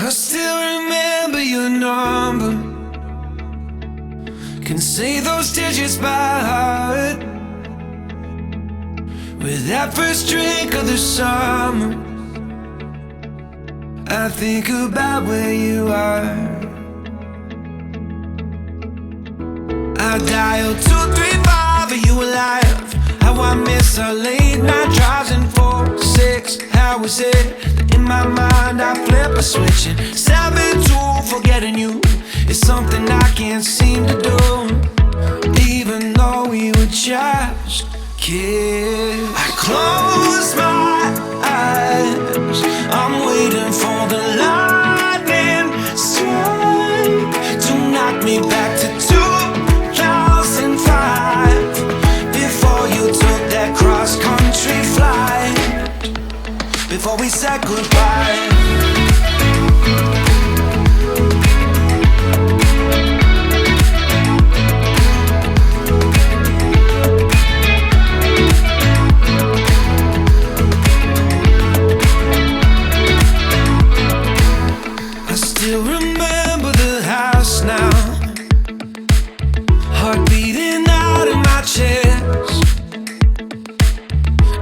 I still remember your number, can say those digits by heart. With that first drink of the summer, I think about where you are. I dial 235, are you alive? How I miss our late night drives in 4-6. How is it that in my mind I flip a switch and 7-2, forgetting you is something I can't seem to do, even though we were just kids. I close my eyes, I'm waiting for the lightning strike to knock me back to 2005, before you took that cross-country flight, before we said goodbye. I still remember the house now, heart beating out of my chest,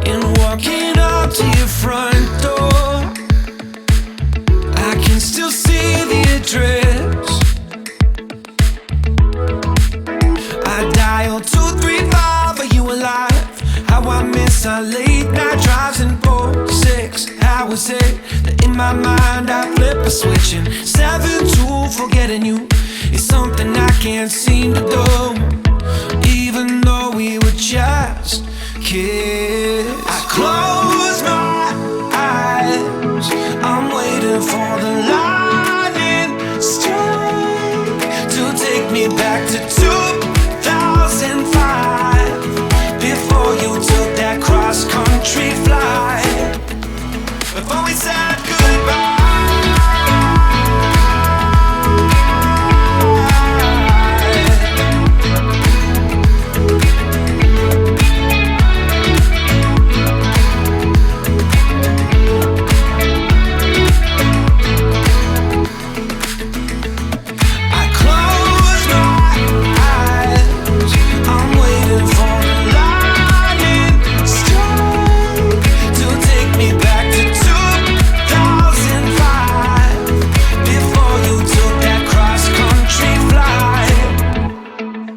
and walking up to your front door, I can still see the address. I dialed 235, are you alive? How I miss our late night drives in 4-6. How is it that in my mind I flip a switch and 7-2, forgetting you is something I can't seem to do, even though we were just kids. I close my eyes, I'm waiting for the lightning strike to take me back to 2005, before you took that cross-country flight, before we said goodbye.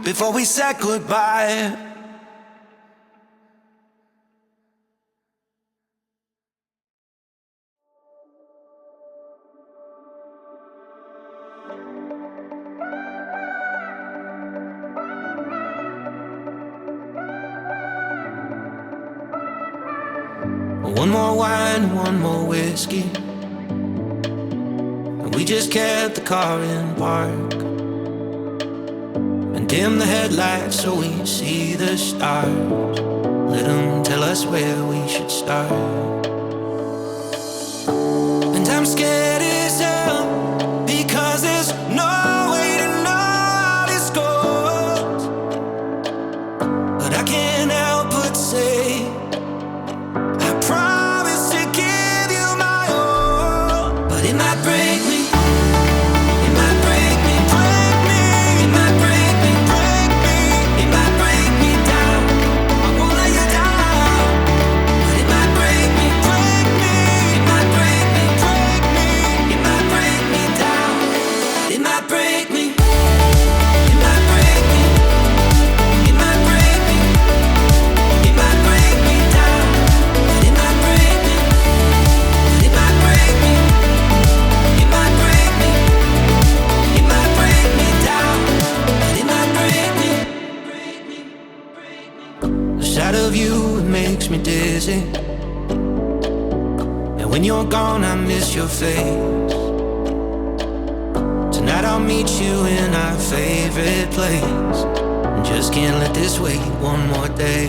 Before we said goodbye. One more wine, one more whiskey, and we just kept the car in park, dim the headlights so we see the stars. Let them tell us where we should start. And I'm scared as hell, because there's no way to know how this goes. But I can't help but say, I promise to give you my all. But it might break me, it might break me, break me. It might break me, break me. It might break me down, I won't let you down. But it might break me, break me. It might break me, break me. It might break me down, it might break me. It might break me, it might break me. It might break me down, but it might break me. But it might break me, it might break me. It might break me down, but it might break me. The sight of you, it makes me dizzy, and when you're gone I miss your face. Tonight I'll meet you in our favorite place, and just can't let this wait one more day.